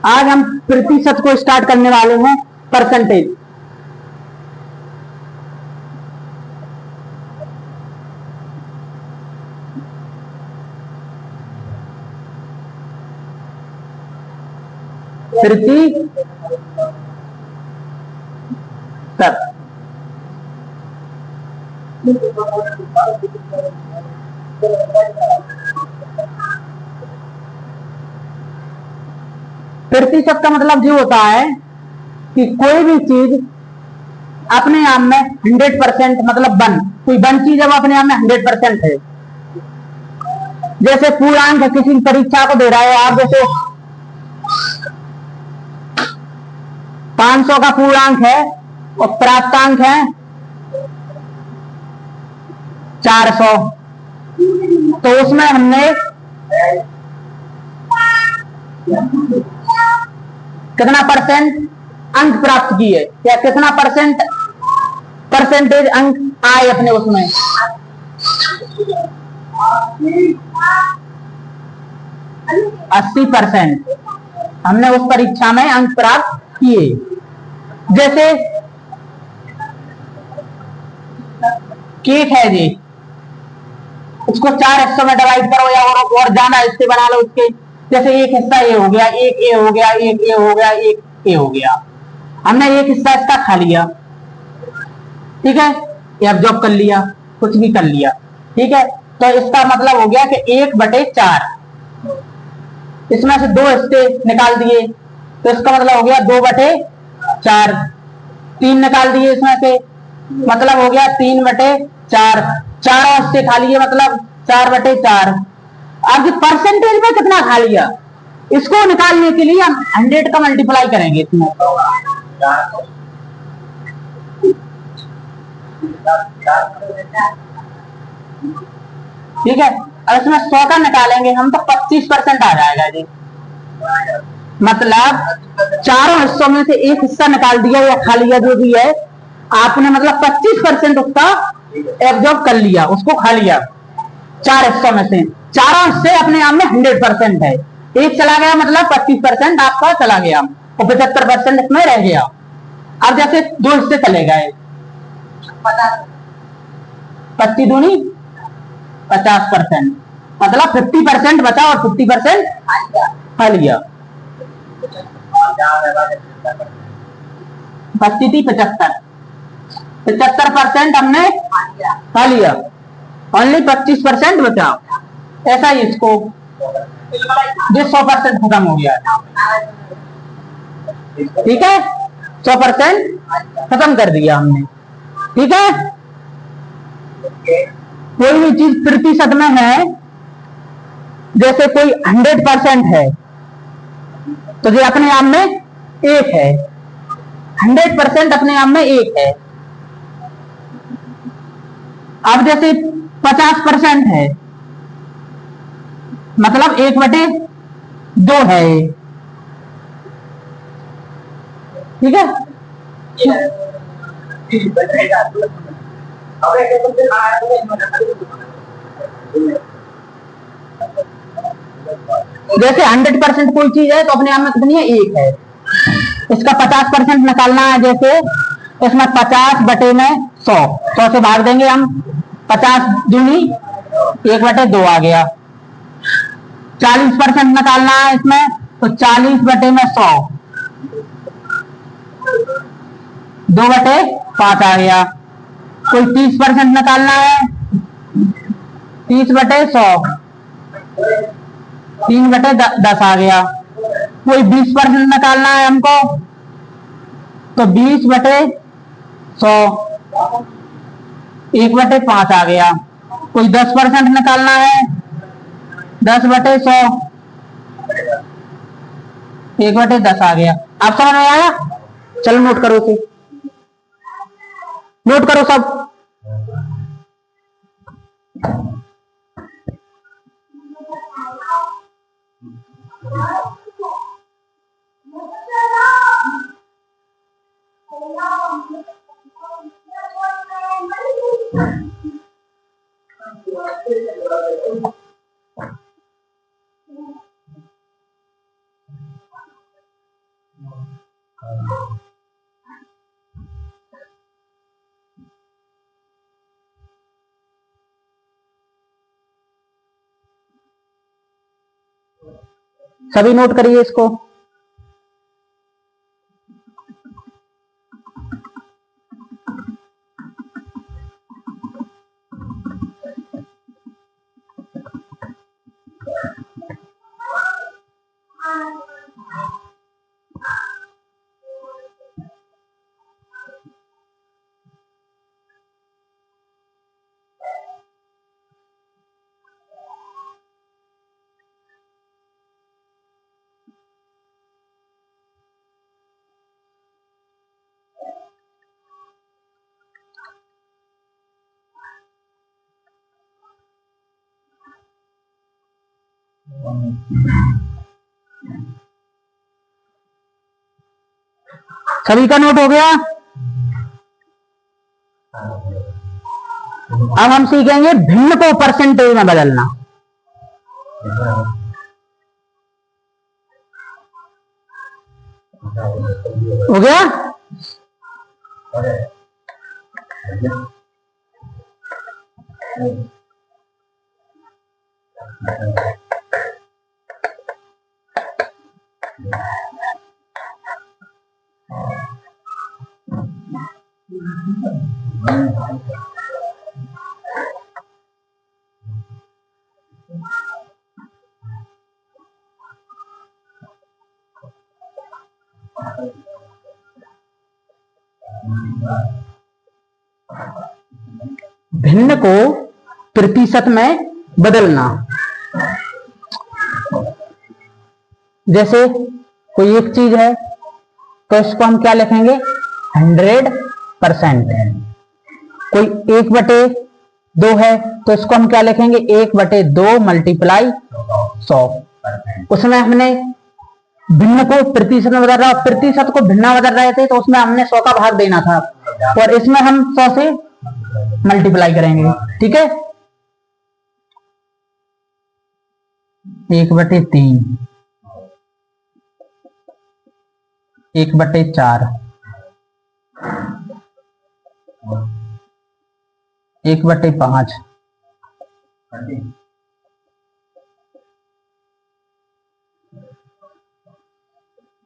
आज हम प्रतिशत को स्टार्ट करने वाले हैं परसेंटेज। प्रतिशत प्रतिशत का मतलब ये होता है कि कोई भी चीज अपने आप में 100% मतलब कोई चीज है वो अपने आप में 100% है। जैसे पूर्णांक किसी परीक्षा को दे रहा है आप, जैसे 500 का पूर्णांक है और प्राप्तांक है 400, तो उसमें हमने कितना परसेंट अंक प्राप्त किए या कितना परसेंटेज अंक आए अपने उसमें 80% हमने उस परीक्षा में अंक प्राप्त किए। जैसे केक है जी, उसको 4 हिस्सों में डिवाइड करो या और ज्यादा हिस्से बना लो उसके। जैसे एक हिस्सा ए हो गया, एक ए हो गया, एक ए हो गया, एक ए हो गया, हमने एक हिस्सा इसका खा लिया, ठीक है, या एब्जॉर्ब कर लिया, कुछ भी कर लिया, ठीक है। तो इसका मतलब हो गया कि 1/4, इसमें से 2 हिस्से निकाल दिए तो इसका मतलब हो गया 2/4। 3 निकाल दिए इसमें से, मतलब हो गया 3/4। चारों हिस्से खा लिए मतलब 4/4। अब परसेंटेज में कितना खा लिया इसको निकालने के लिए हम 100 का मल्टीप्लाई करेंगे इसमें। ठीक है, और इसमें 100 का निकालेंगे हम तो 25% आ जाएगा जी। मतलब चारों हिस्सों में से एक हिस्सा निकाल दिया या खा लिया जो भी है आपने, मतलब 25% उसका एब्जॉर्ब कर लिया, उसको खा लिया 4 हिस्सों में से। चारों हिस्से अपने आप में 100% है, एक चला गया मतलब 25% आपका चला गया और 75% इसमें रह गया। अब जैसे 2 हिस्से चले गए, 25 दूनी 50%, मतलब 50% बचा और 50% खा लिया। 75% हमने खा लिया, ओनली 25% बचा। ऐसा ही इसको जो 100% खत्म हो गया, ठीक है, 100% खत्म कर दिया हमने, ठीक है। कोई भी चीज प्रतिशत में है, जैसे कोई 100% है तो ये अपने आप में 1 है, 100% अपने आप में 1 है। अब जैसे 50% है मतलब 1/2 है, ठीक है। जैसे 100% कोई चीज है तो अपने आप में कितनी है, 1 है। इसका 50% निकालना है, जैसे इसमें 50/100, 100 से भाग देंगे हम, 50 दूनी 1/2 आ गया। 40% निकालना है इसमें तो 40/100 2/5 आ गया। कोई 30% निकालना है, 30/100 3/10 आ गया। कोई 20% निकालना है हमको तो 20/100 1/5 आ गया। कोई 10% निकालना है, 10/100 1/10 आ गया। आप समझ में आया? चलो नोट करो, इसे नोट करो सब। सभी नोट करिए इसको। सभी का नोट हो गया। अब हम सीखेंगे भिन्न को परसेंटेज में बदलना। हो गया। भिन्न को प्रतिशत में बदलना। जैसे कोई एक चीज है तो इसको हम क्या लिखेंगे, 100%। कोई 1/2 है तो इसको हम क्या लिखेंगे, 1/2 मल्टीप्लाई 100। उसमें हमने भिन्न को प्रतिशत में बदल रहा, प्रतिशत को भिन्न बदल रहे थे तो उसमें हमने 100 का भाग देना था, और इसमें हम 100 से मल्टीप्लाई करेंगे। ठीक है, 1/3, 1/4, 1/5,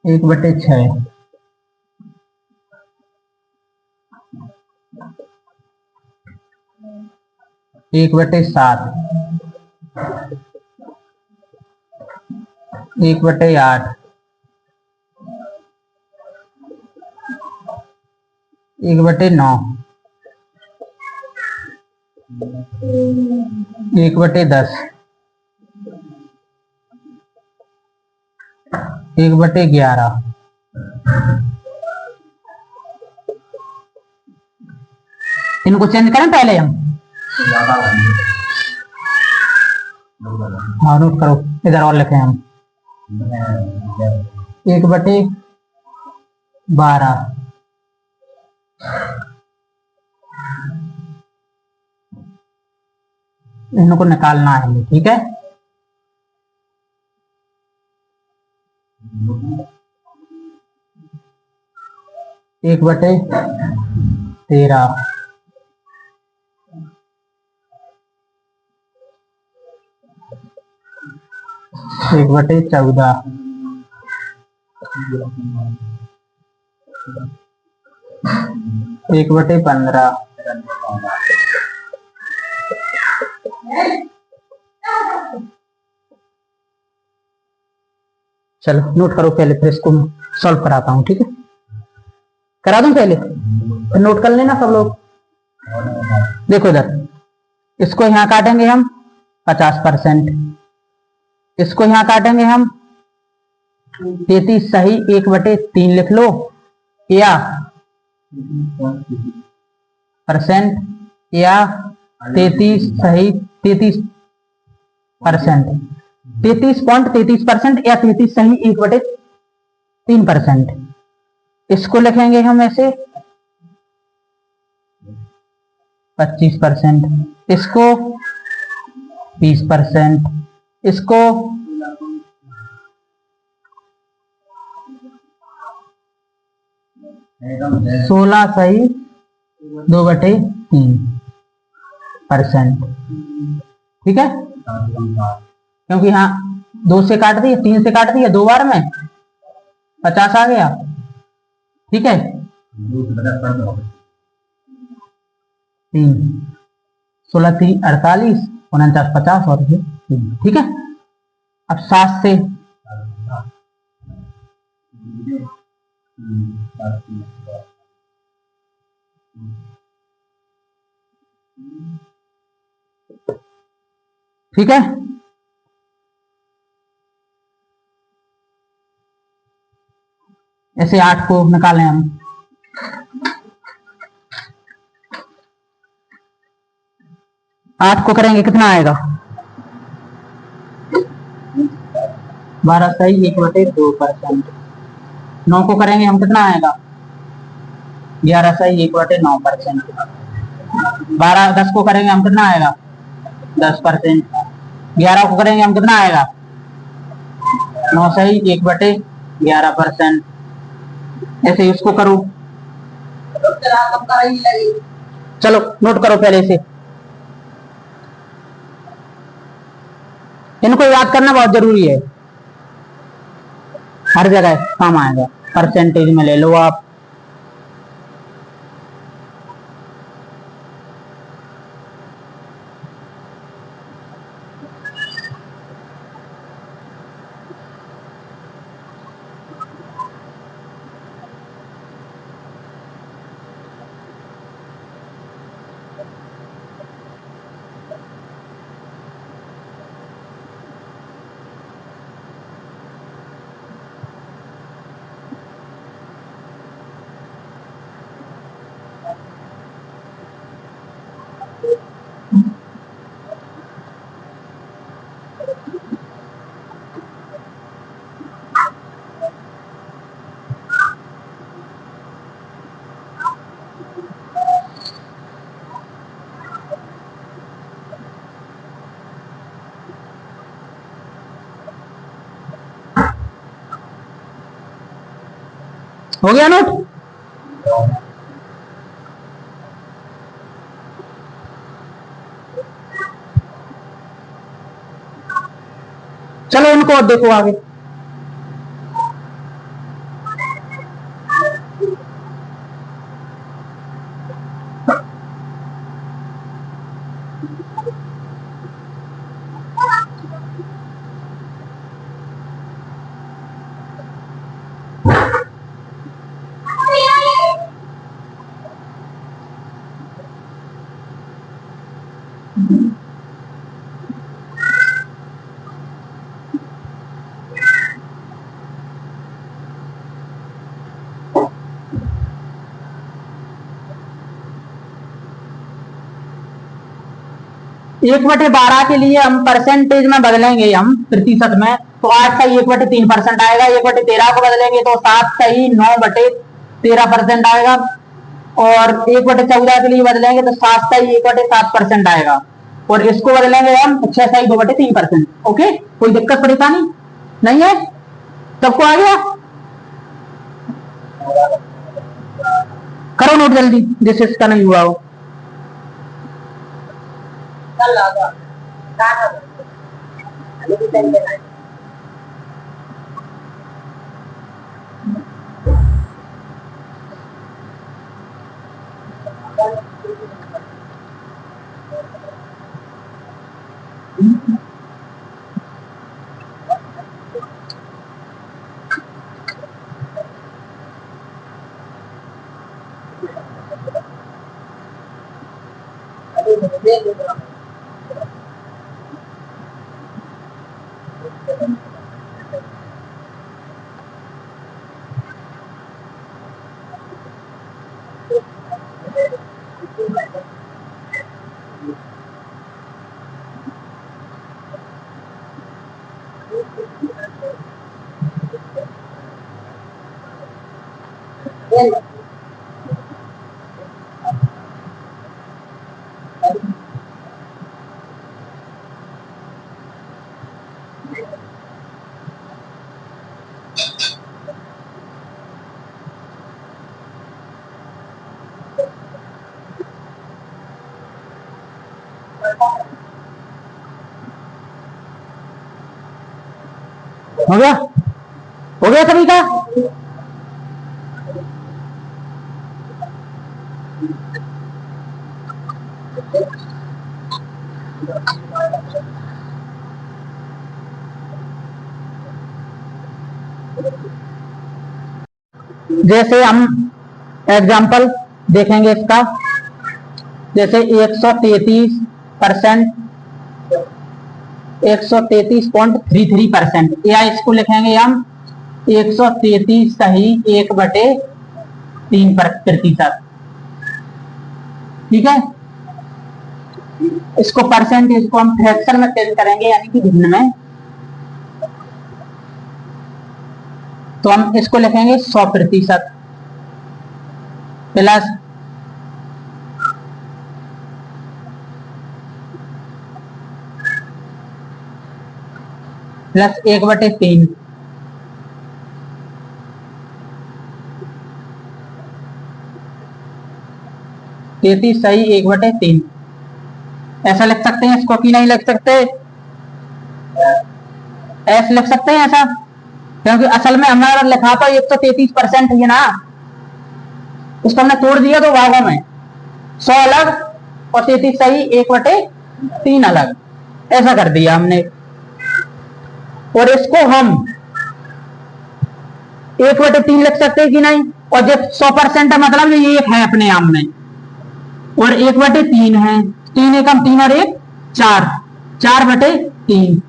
1/6, 1/7, 1/8, 1/9, 1/10, 1/11, इनको चेंज करें पहले हम। हाँ नोट करो, इधर और लिखे हम 1/12, इनको निकालना है। ठीक है, एक बटे 13, 1/14, 1/15, चलो नोट करो पहले, फिर इसको सॉल्व कराता हूं। ठीक है, करा दूं पहले, फिर नोट कर लेना सब लोग। देखो इधर, इसको यहां काटेंगे हम 50%, इसको यहां काटेंगे हम 33 सही 1/3 लिख लो, या परसेंट, या 33 सही 33%, 33.33% या 33 सही 1/3%। इसको लिखेंगे हम ऐसे 25%, इसको 20%, इसको 16/2/3%। ठीक है, क्योंकि हाँ 2 से काट दिए, 3 से काट दिए, 2 बार में 50 आ गया। ठीक है, 3 16×3 = 48, 49 50 और ये 3। ठीक है, अब 7 से ठीक है, ऐसे 8 को निकालें हम। 8 को करेंगे कितना आएगा? 12/1/2%। 9 को करेंगे हम कितना आएगा? 11/1/9%। 10 को करेंगे हम कितना आएगा? 10%। 11 को करेंगे हम कितना आएगा? 9/1/11%। ऐसे इसको करो, चलो नोट करो पहले से, इनको याद करना बहुत जरूरी है, हर जगह काम आएगा। परसेंटेज में ले लो आप, हो गया नोट? चलो इनको देखो आगे। एक बटे 12 के लिए हम परसेंटेज में बदलेंगे, हम प्रतिशत में, तो 8/1/3% आएगा। 1/13 को बदलेंगे तो 7/9/13% आएगा। और 1/14 के लिए बदलेंगे तो 7/1/7% आएगा। और इसको बदलेंगे हम 6/2/3%। ओके, कोई दिक्कत परेशानी नहीं है? सबको आ गया? करो नोट जल्दी, जिससे इसका नहीं हुआ हो। हो गया? हो गया सभी का? जैसे हम एग्जाम्पल देखेंगे इसका, जैसे 133%, 133.33%, या इसको लिखेंगे हम 133 सही 1/3%। ठीक है, इसको परसेंटेज को हम फ्रैक्शन में चेंज करेंगे, यानी कि भिन्न में। तो हम इसको लिखेंगे 100% प्लस 1/3। तैतीस सही 1/3 ऐसा लिख सकते हैं इसको कि नहीं लिख सकते? ऐसे लिख सकते हैं ऐसा, क्योंकि असल में हमारा लिखा तो 133% है ना, उसको हमने तोड़ दिया दो भागों में, 100 अलग और 33 सही 1/3 अलग, ऐसा कर दिया हमने। और इसको हम 1/3 लिख सकते हैं कि नहीं? और जब 100% है मतलब ये एक है अपने आप में, और 1/3 है, 3 एकम 3 और 1 4, 4/3।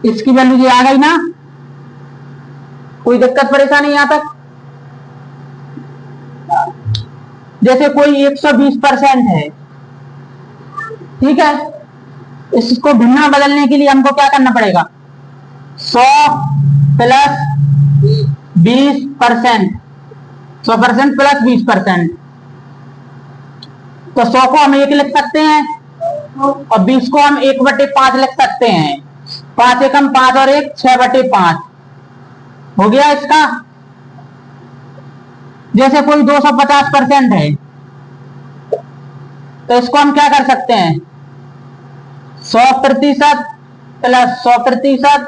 इसकी वैल्यू ये आ गई ना? कोई दिक्कत परेशानी यहां तक? जैसे कोई 120% है, ठीक है, इसको भिन्न में बदलने के लिए हमको क्या करना पड़ेगा? 100 प्लस 20%, 100% प्लस 20%। तो 100 को हम 1 लिख सकते हैं और 20 को हम 1/5 लिख सकते हैं। 5 एकम 5 और 1 6/5 हो गया इसका। जैसे कोई 250% है, तो इसको हम क्या कर सकते हैं? 100% प्लस 100%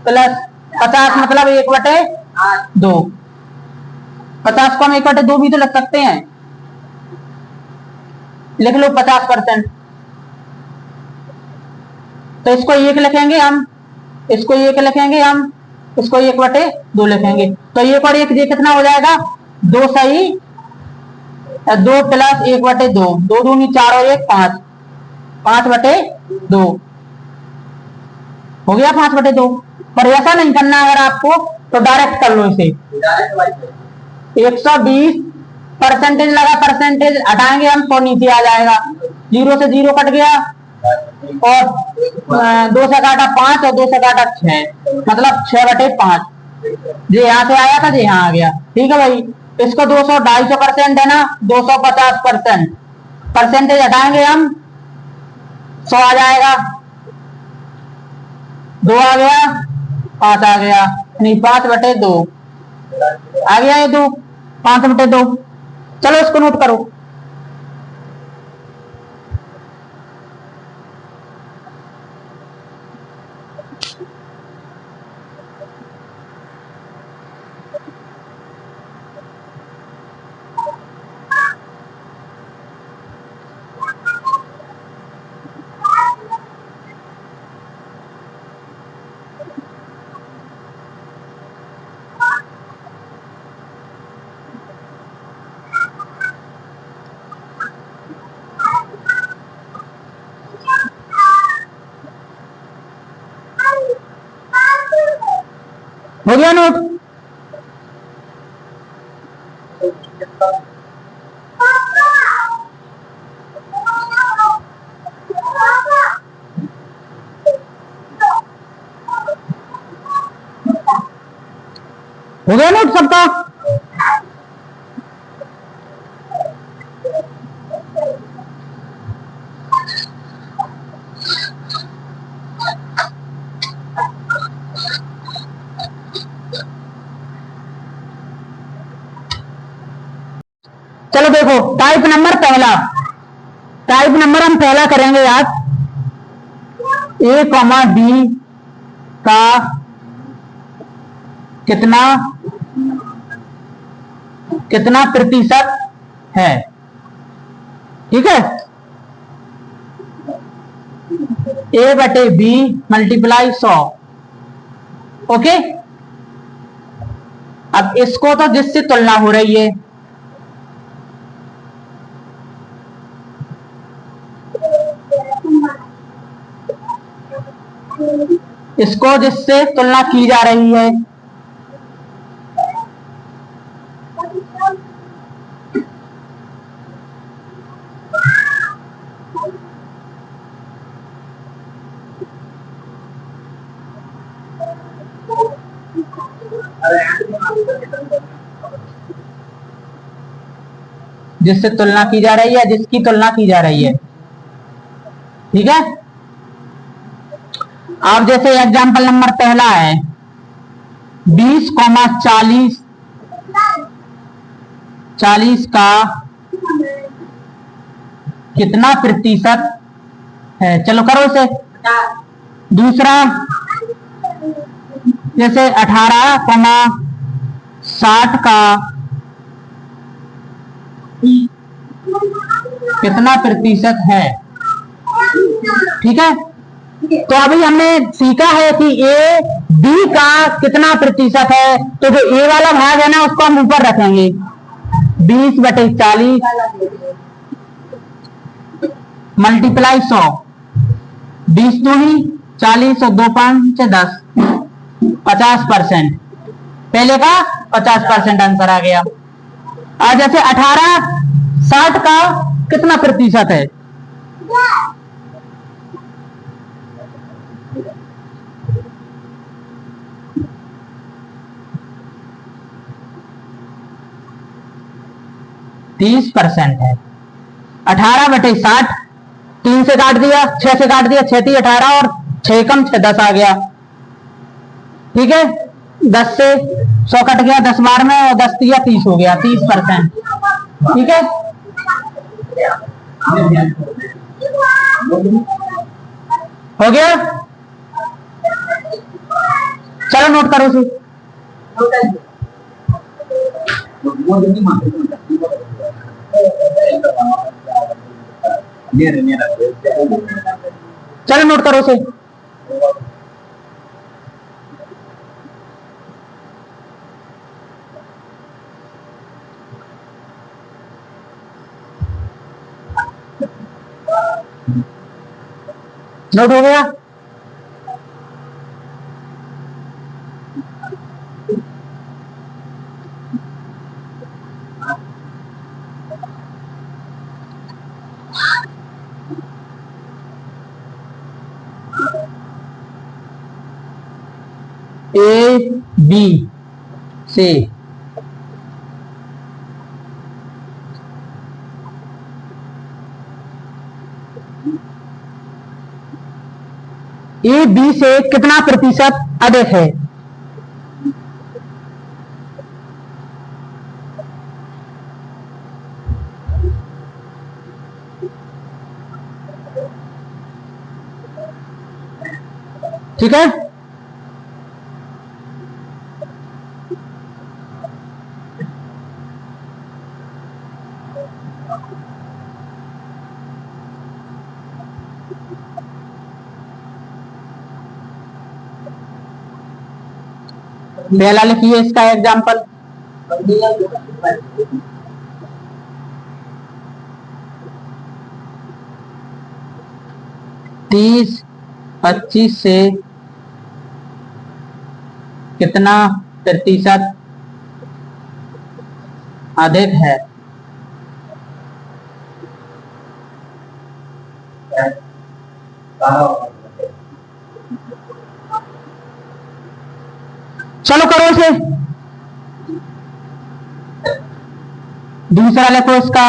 प्लस 50 मतलब 1/2। 50 को हम 1/2 भी तो लिख सकते हैं, लिख लो 50%। तो इसको 1 लिखेंगे हम, इसको 1 लिखेंगे हम, इसको 1/2 लिखेंगे। तो 1 और 1 ये कितना हो जाएगा? 2 सही 2 प्लस 1/2, 2 दूनी 4 और 1 5, 5/2 हो गया। 5/2। पर ऐसा नहीं करना अगर आपको, तो डायरेक्ट कर लो इसे। 120% लगा, परसेंटेज हटाएंगे हम तो नीचे आ जाएगा, 0 से 0 कट गया, और 2 से काटा 5 और 2 से काटा 6, मतलब 6/5। जो यहाँ से आया था जो यहाँ आ गया। ठीक है भाई, इसको 200 250% है ना, 250%, परसेंटेज हटाएंगे हम 100 आ जाएगा, 2 आ गया, 5 आ गया, नहीं 5/2 आ गया, ये 2 5/2। चलो इसको नोट करो। हो गया नोट? हो गया नोट सबका? चलो देखो, टाइप नंबर पहला, टाइप नंबर हम पहला करेंगे याद, A, B का कितना कितना प्रतिशत है। ठीक है, A/B मल्टीप्लाई 100। ओके, अब इसको तो जिससे तुलना हो रही है, इसको जिससे तुलना की जा रही है, जिससे तुलना की जा रही है, जिसकी तुलना की जा रही है। ठीक है, अब जैसे एग्जांपल नंबर पहला है 20,40 40 का कितना प्रतिशत है। चलो करो इसे। दूसरा जैसे 18,60 का कितना प्रतिशत है। ठीक है, तो अभी हमने सीखा है कि ए बी का कितना प्रतिशत है, तो जो ए वाला भाग है ना उसको हम ऊपर रखेंगे 20/40 मल्टीप्लाई 100। 20 दूनी 40 और 2 5 10, 50%। पहले का 50% आंसर आ गया। आज जैसे 18,60 का कितना प्रतिशत है। तीस % है। 18/60, 3 से काट दिया, 6 से काट दिया, 6 थी 18 और 6 कम 6 10 आ गया। ठीक है, 10 से 100 कट गया, 10 बार में, और 10 दिया 30 हो गया, 30%। ठीक है, हो गया। चलो नोट करो उसे। चलो नोट करो उसे। नोट हो गया। ए बी से ए बी से कितना प्रतिशत अधिक है। ठीक है, पहला लिखिए इसका एग्जाम्पल। 30-25 से कितना प्रतिशत अधिक है। चलो करो इसे। दूसरा लिखो इसका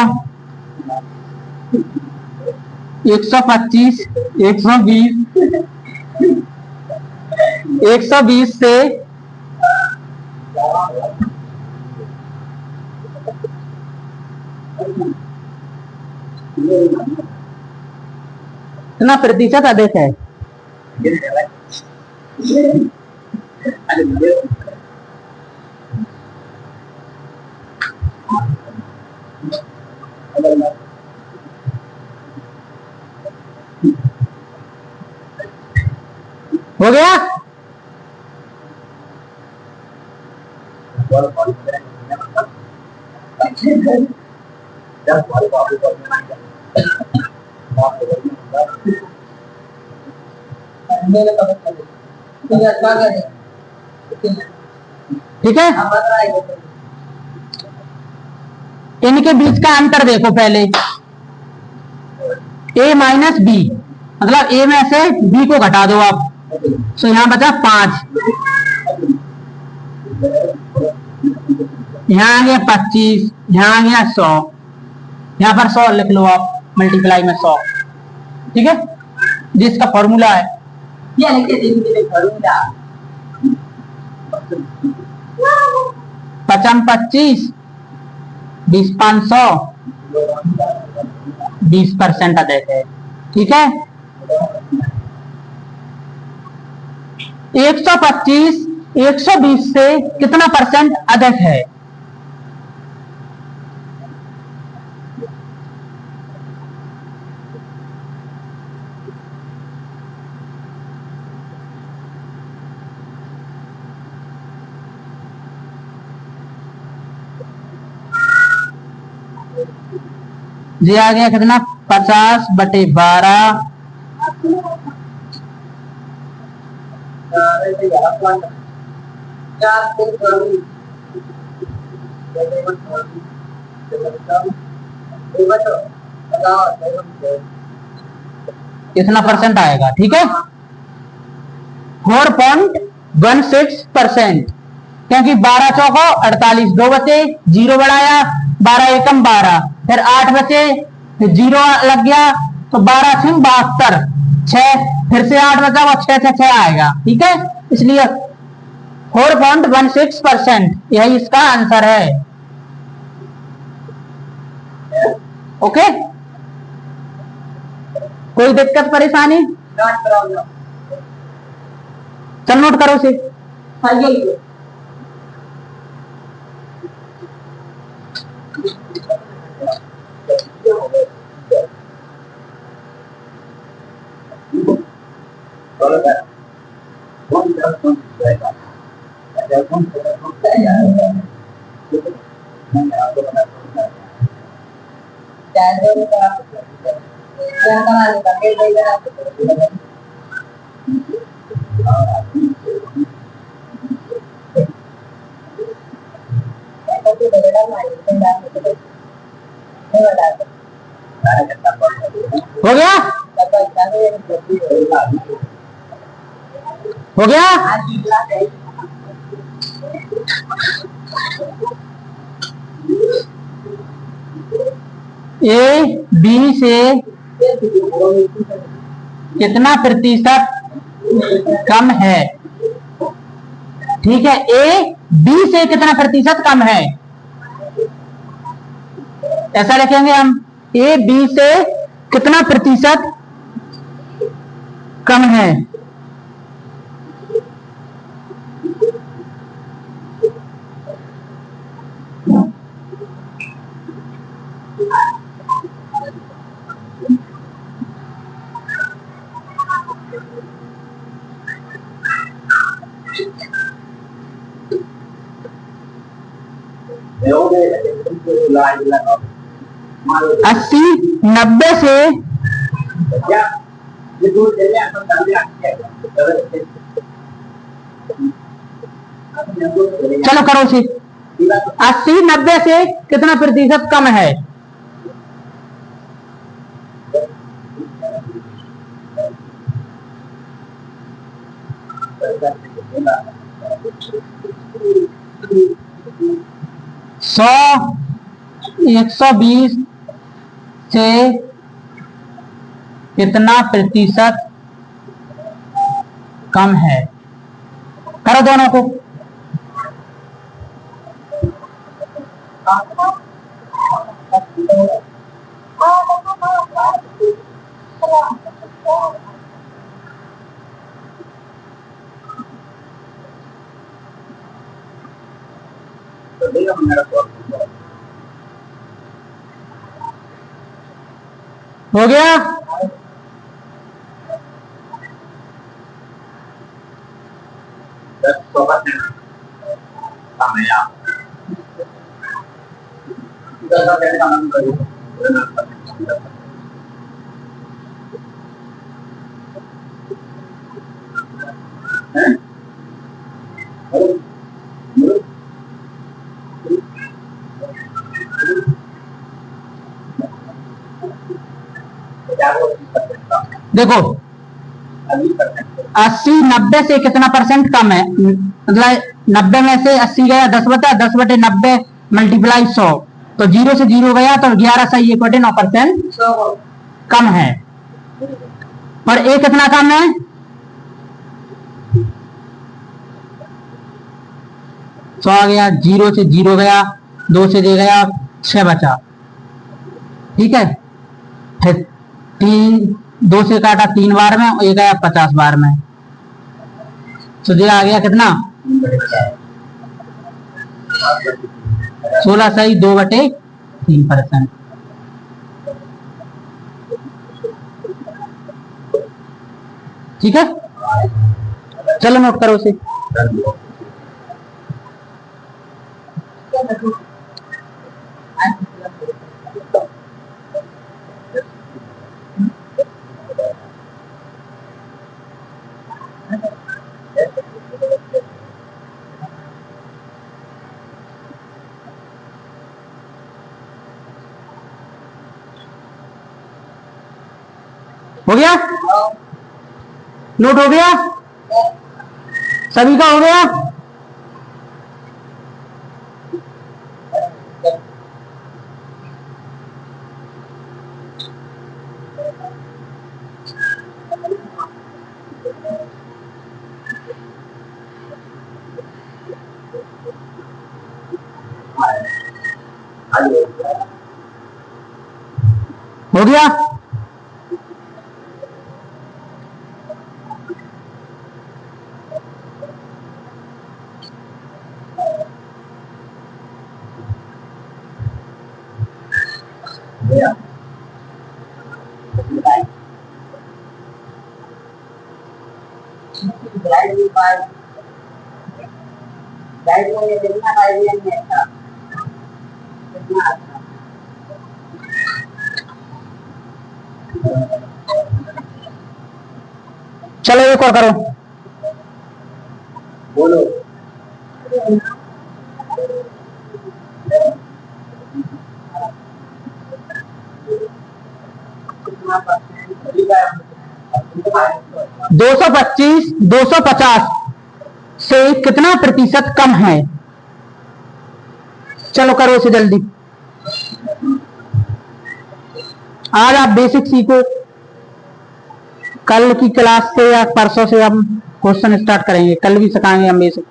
125 120 से कितना प्रतिशत अधिक है। हो गया? ठीक है, इनके बीच का अंतर देखो पहले, a माइनस बी, मतलब a में से b को घटा दो आप, तो यहां बचा 5, यहां आ गया 25, यहां आ गया 100, यहां पर 100 लिख लो आप, मल्टीप्लाई में 100। ठीक है, जिसका फॉर्मूला है ये लिखिए, फॉर्मूला 55 25 20 500 20% अधिक है। ठीक है, 125 120 से कितना परसेंट अधिक है? ये आ गया कितना, 50/12, कितना परसेंट आएगा? ठीक है, 4.16%, क्योंकि 12 चौको 48, 2 बचे, 0 बढ़ाया, 12 एकम 12, फिर 8 बचे, फिर 0 लग गया, तो 12 6 72, 6 फिर से 8 बचा, वो 6 से 6 आएगा। ठीक है, इसलिए 4.16% यही इसका आंसर है। ओके, कोई दिक्कत परेशानी? चल नोट करो से। हो गया? हो गया? ए बी से कितना प्रतिशत कम है? ठीक है, ए बी से कितना प्रतिशत कम है, ऐसा लिखेंगे हम, ए बी से कितना प्रतिशत कम है। अस्सी 90 से चलो करो सी, 80 90 से कितना प्रतिशत कम है? सौ 120 से कितना प्रतिशत कम है? करो दोनों को। हो गया। देखो 80-90 से कितना परसेंट कम है, मतलब 90 में से 80 गया, 10/10/90 मल्टीप्लाई 100, तो 0 से 0 गया तो 11 सही 9% कम है। पर ए कितना कम है, 100 आ गया, 0 से 0 गया, 2 से दे गया, 6 बचा। ठीक है, फिर 2 से काटा 3 बार में, एक आया 50 बार में, तो ये आ गया कितना 16 सही 2/3%। ठीक है, चलो नोट करो उसे। हो गया, नोट हो गया, सभी का हो गया। हो गया, चलो एक और करो। बोलो। दो 250 से कितना प्रतिशत कम है, चलो करो इसे जल्दी। आज आप बेसिक सीखो, कल की क्लास से या परसों से हम क्वेश्चन स्टार्ट करेंगे, कल भी सिखाएंगे हम बेसिक।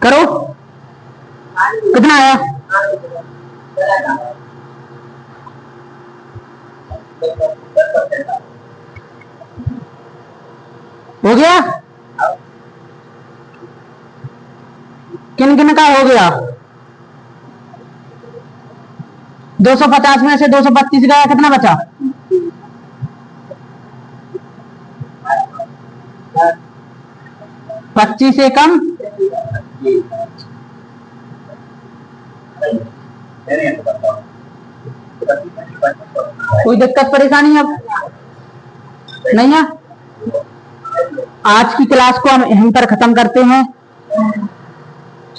करो, कितना आया, हो गया, किन किन का हो गया। 250 में से 232 गया, कितना बचा 25 से कम। कोई दिक्कत परेशानी अब नहीं है। आज की क्लास को हम यहीं पर खत्म करते हैं।